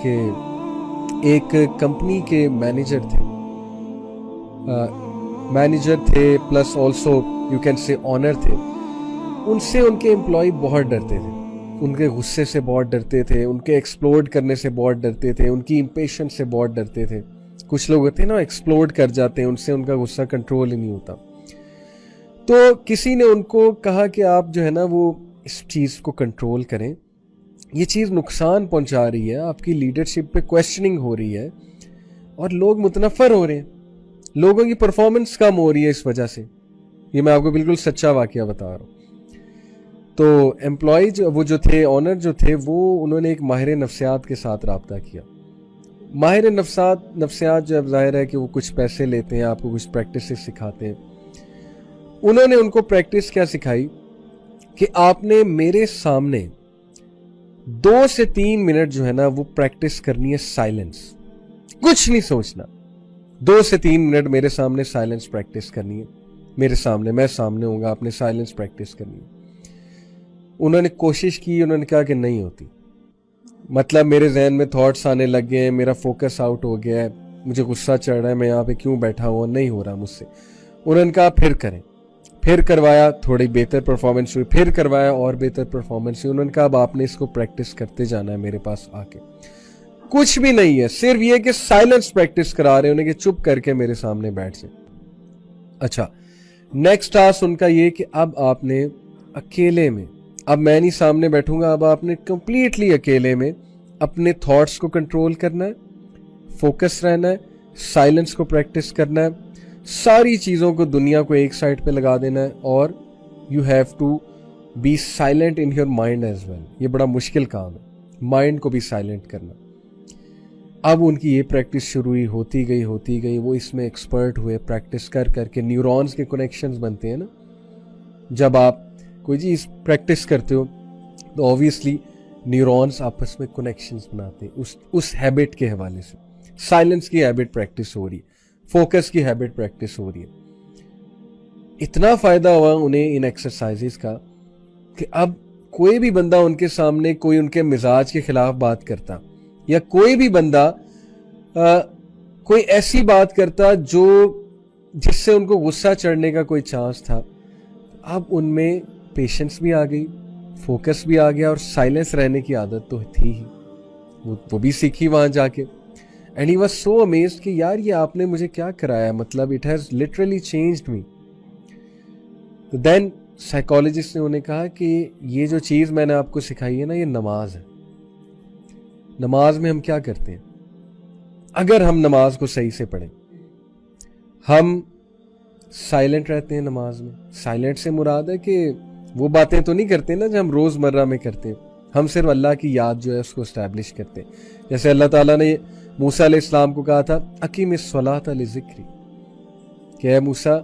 کہ ایک کمپنی کے مینیجر تھے plus also you can say owner تھے. ان سے ان کے امپلائی بہت ڈرتے تھے, ان کے غصے سے بہت ڈرتے تھے, ان کے ایکسپلوڈ کرنے سے بہت ڈرتے تھے, ان کی امپیشنس سے بہت ڈرتے تھے. کچھ لوگ ہوتے ہیں نا ایکسپلوڈ کر جاتے ہیں, ان سے ان کا غصہ کنٹرول ہی نہیں ہوتا. تو کسی نے ان کو کہا کہ آپ جو ہے نا وہ اس چیز کو کنٹرول کریں, یہ چیز نقصان پہنچا رہی ہے, آپ کی لیڈرشپ پہ کویسچننگ ہو رہی ہے اور لوگ متنفر ہو رہے ہیں, لوگوں کی پرفارمنس کم ہو رہی ہے اس وجہ سے. یہ میں آپ کو بالکل سچا واقعہ بتا رہا ہوں. تو امپلائی وہ جو تھے, آنر جو تھے, وہ انہوں نے ایک ماہر نفسیات کے ساتھ رابطہ کیا. ماہر نفسیات جب ظاہر ہے کہ وہ کچھ پیسے لیتے ہیں, آپ کو کچھ پریکٹسز سکھاتے ہیں. انہوں نے ان کو پریکٹس کیا سکھائی کہ آپ نے میرے سامنے 2 سے 3 منٹ جو ہے نا وہ پریکٹس کرنی ہے سائلنس, کچھ نہیں سوچنا. 2 سے 3 منٹ میرے سامنے سائلنس پریکٹس کرنی ہے, میرے سامنے, میں سامنے ہوں گا, آپ نے سائلنس پریکٹس کرنی ہے. انہوں نے کوشش کی, انہوں نے کہا کہ نہیں ہوتی, مطلب میرے ذہن میں تھاٹس آنے لگ گئے ہیں, میرا فوکس آؤٹ ہو گیا ہے, مجھے غصہ چڑھ رہا ہے, میں یہاں پہ کیوں بیٹھا ہوا, نہیں ہو رہا مجھ سے. انہوں نے کہا پھر کریں, پھر کروایا, تھوڑی بہتر پرفارمنس ہوئی, پھر کروایا اور بہتر پرفارمنس ہوئی. انہوں نے کہا اب آپ نے اس کو پریکٹس کرتے جانا ہے میرے پاس آ کے. کچھ بھی نہیں ہے, صرف یہ کہ سائلنس پریکٹس کرا رہے انہیں کہ چپ کر کے میرے سامنے بیٹھ جائیں. اچھا, نیکسٹ ٹاسک ان کا یہ کہ اب آپ نے اکیلے میں, اب میں نہیں سامنے بیٹھوں گا, اب آپ نے کمپلیٹلی اکیلے میں اپنے تھاٹس کو کنٹرول کرنا ہے, فوکس رہنا ہے, سائلنس کو پریکٹس کرنا ہے, ساری چیزوں کو, دنیا کو ایک سائڈ پہ لگا دینا ہے, اور you have to be silent in your mind as well. یہ بڑا مشکل کام ہے, مائنڈ کو بھی سائلنٹ کرنا. اب ان کی یہ پریکٹس شروع ہوتی گئی, وہ اس میں ایکسپرٹ ہوئے, پریکٹس کر کے نیورونز کے کنیکشنز بنتے ہیں نا. جب آپ کوئی چیز پریکٹس کرتے ہو تو آبویسلی نیورونز آپس میں کنیکشنز بناتے ہیں اس ہیبٹ کے حوالے سے. سائلنس کی ہیبٹ پریکٹس ہو رہی ہے, فوکس کی ہیبٹ پریکٹس ہو رہی ہے. اتنا فائدہ ہوا انہیں ان ایکسرسائزز کا کہ اب کوئی بھی بندہ ان کے سامنے کوئی ان کے مزاج کے خلاف بات کرتا, یا کوئی بھی بندہ کوئی ایسی بات کرتا جس سے ان کو غصہ چڑھنے کا کوئی چانس تھا, اب ان میں پیشنس بھی آ گئی, فوکس بھی آ گیا, اور سائلنس رہنے کی عادت تو تھی ہی, وہ بھی سیکھی وہاں جا کے. And he was so amazed کہ یار یہ آپ نے مجھے کیا کرایا, مطلب it has literally changed me. Then psychologist نے انہیں کہا کہ یہ جو چیز میں نے آپ کو سکھائی ہے نا, یہ نماز ہے. نماز میں ہم کیا کرتے ہیں, اگر ہم نماز کو صحیح سے پڑھیں, ہم سائلنٹ رہتے ہیں نماز میں. سائلنٹ سے مراد ہے کہ وہ باتیں تو نہیں کرتے نا جو ہم روز مرہ میں کرتے ہیں, ہم صرف اللہ کی یاد جو ہے اس کو اسٹیبلش کرتے ہیں. جیسے اللہ تعالیٰ نے موسیٰ علیہ السلام کو کہا تھا اقیم الصلاۃ لذکری, کہ اے موسیٰ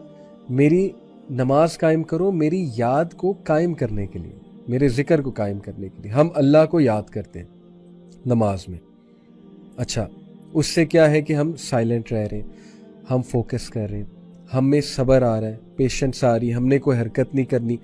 میری نماز قائم کرو میری یاد کو قائم کرنے کے لیے, میرے ذکر کو قائم کرنے کے لیے. ہم اللہ کو یاد کرتے ہیں نماز میں. اچھا, اس سے کیا ہے کہ ہم سائلنٹ رہ رہے ہیں, ہم فوکس کر رہے ہیں, ہم میں صبر آ رہا ہے, پیشنس آ رہی ہے, ہم نے کوئی حرکت نہیں کرنی,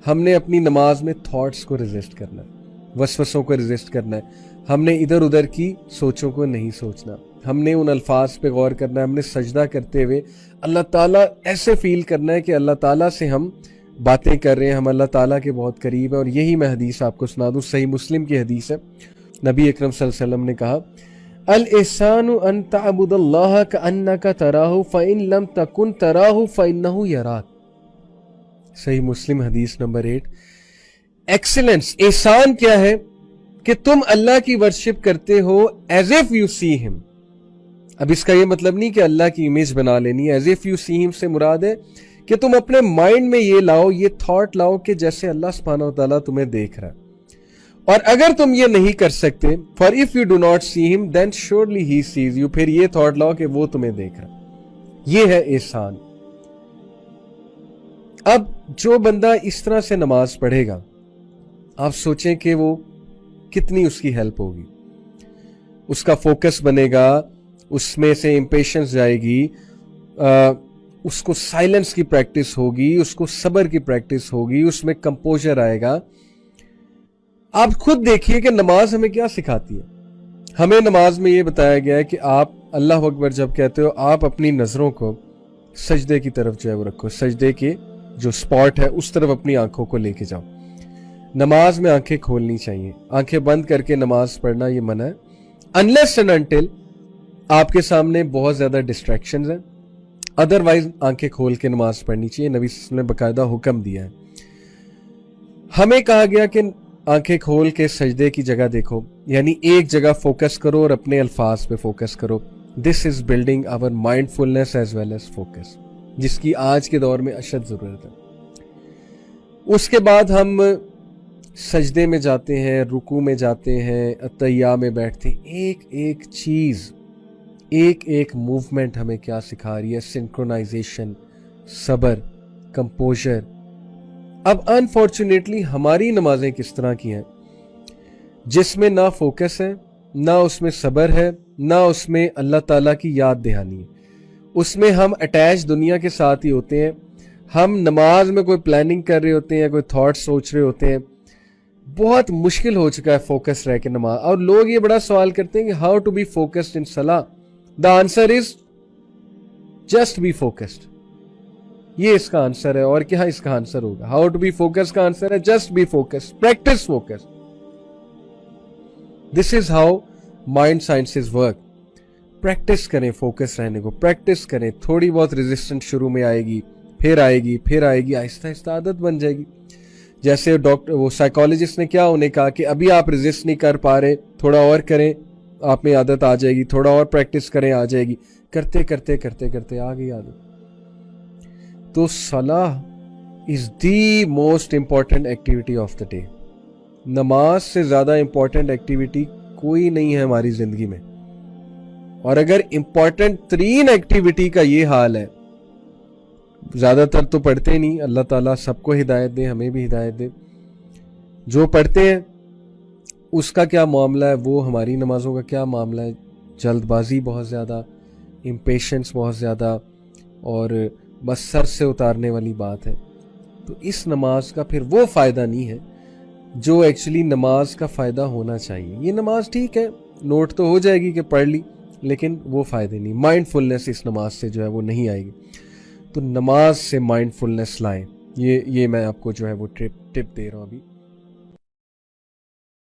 ہم نے اپنی نماز میں تھاٹس کو ریزسٹ کرنا ہے, وسوسوں کو ریزسٹ کرنا ہے, ہم نے ادھر ادھر کی سوچوں کو نہیں سوچنا, ہم نے ان الفاظ پہ غور کرنا ہے, ہم نے سجدہ کرتے ہوئے اللہ تعالیٰ ایسے فیل کرنا ہے کہ اللہ تعالیٰ سے ہم باتیں کر رہے ہیں, ہم اللہ تعالیٰ کے بہت قریب ہیں. اور یہی میں حدیث آپ کو سنا دوں, صحیح مسلم کی حدیث ہے. نبی اکرم صلی اللہ علیہ وسلم نے کہا الاحسان ان تعبد اللہ کأنک تراہ فإن لم تکن تراہ فإنہ یراک. صحیح مسلم حدیث نمبر 8. ایکسلنس, احسان کیا ہے کہ تم اللہ کی ورشپ کرتے ہو ایز ایف یو سی ہم. اب اس کا یہ مطلب نہیں کہ اللہ کی امیج بنا لینی ہے. ایز ایف یو سی ہم سے مراد ہے کہ تم اپنے مائنڈ میں یہ لاؤ, یہ تھاٹ لاؤ کہ جیسے اللہ سبحانہ وتعالیٰ تمہیں دیکھ رہا ہے. اور اگر تم یہ نہیں کر سکتے, for if you do not see him then surely he sees you, پھر یہ تھاٹ لاؤ کہ وہ تمہیں دیکھ رہا ہے. یہ ہے احسان. اب جو بندہ اس طرح سے نماز پڑھے گا, آپ سوچیں کہ وہ کتنی اس کی ہیلپ ہوگی. اس کا فوکس بنے گا, اس میں سے امپیشنس جائے گی, اس کو سائلنس کی پریکٹس ہوگی, اس کو صبر کی پریکٹس ہوگی, اس میں کمپوزر آئے گا. آپ خود دیکھیے کہ نماز ہمیں کیا سکھاتی ہے. ہمیں نماز میں یہ بتایا گیا ہے کہ آپ اللہ اکبر جب کہتے ہو آپ اپنی نظروں کو سجدے کی طرف جو ہے وہ رکھو, سجدے کے جو سپاٹ ہے اس طرف اپنی آنکھوں کو لے کے جاؤ. نماز میں آنکھیں کھولنی چاہیے, آنکھیں بند کر کے نماز پڑھنا یہ منع ہے, انلیس اینڈ انٹل آپ کے سامنے بہت زیادہ ڈسٹریکشنز ہیں, ادروائز آنکھیں کھول کے نماز پڑھنی چاہیے. نبی صلی اللہ علیہ وسلم نے باقاعدہ حکم دیا ہے. ہمیں کہا گیا کہ آنکھیں کھول کے سجدے کی جگہ دیکھو, یعنی ایک جگہ فوکس کرو اور اپنے الفاظ پہ فوکس کرو. This is building our mindfulness as well as focus, جس کی آج کے دور میں اشد ضرورت ہے. اس کے بعد ہم سجدے میں جاتے ہیں, رکوع میں جاتے ہیں, اتحیہ میں بیٹھتے ہیں. ایک ایک چیز, ایک ایک موومنٹ ہمیں کیا سکھا رہی ہے, سنکرونائزیشن, صبر, کمپوزر. اب انفارچونیٹلی ہماری نمازیں کس طرح کی ہیں جس میں نہ فوکس ہے, نہ اس میں صبر ہے, نہ اس میں اللہ تعالیٰ کی یاد دہانی ہے. اس میں ہم اٹیچ دنیا کے ساتھ ہی ہوتے ہیں. ہم نماز میں کوئی پلاننگ کر رہے ہوتے ہیں, کوئی تھاٹ سوچ رہے ہوتے ہیں. بہت مشکل ہو چکا ہے فوکس رہ کے نماز. اور لوگ یہ بڑا سوال کرتے ہیں کہ how to be focused in صلاح. The answer is just be focused. یہ اس کا آنسر ہے, اور کیا اس کا آنسر ہوگا؟ ہاؤ ٹو بی فوکس کا آنسر ہے just be focus, practice focus. This is how mind sciences work. Practice کریں فوکس رہنے کو, پریکٹس کریں. تھوڑی بہت ریزسٹنٹ شروع میں آئے گی, پھر آئے گی, پھر آئے گی, آہستہ آہستہ عادت بن جائے گی. جیسے وہ سائیکالوجسٹ نے کیا انہیں کہا کہ ابھی آپ ریزسٹ نہیں کر پا رہے, تھوڑا اور کریں, آپ میں عادت آ جائے گی. تھوڑا اور پریکٹس کریں, آ جائے گی. کرتے کرتے کرتے کرتے آ گئی عادت. تو صلاح is the most important activity of the day. نماز سے زیادہ امپورٹنٹ ایکٹیویٹی کوئی نہیں ہے ہماری زندگی میں. اور اگر امپورٹنٹ ترین ایکٹیویٹی کا یہ حال ہے, زیادہ تر تو پڑھتے نہیں, اللہ تعالیٰ سب کو ہدایت دے, ہمیں بھی ہدایت دے. جو پڑھتے ہیں اس کا کیا معاملہ ہے, وہ ہماری نمازوں کا کیا معاملہ ہے. جلد بازی بہت زیادہ, امپیشنس بہت زیادہ, اور بس سر سے اتارنے والی بات ہے. تو اس نماز کا پھر وہ فائدہ نہیں ہے جو ایکچولی نماز کا فائدہ ہونا چاہیے. یہ نماز ٹھیک ہے, نوٹ تو ہو جائے گی کہ پڑھ لی, لیکن وہ فائدے نہیں. مائنڈ فلنس اس نماز سے جو ہے وہ نہیں آئے گی. تو نماز سے مائنڈ فلنس لائیں, یہ میں آپ کو جو ہے وہ ٹپ دے رہا ہوں ابھی.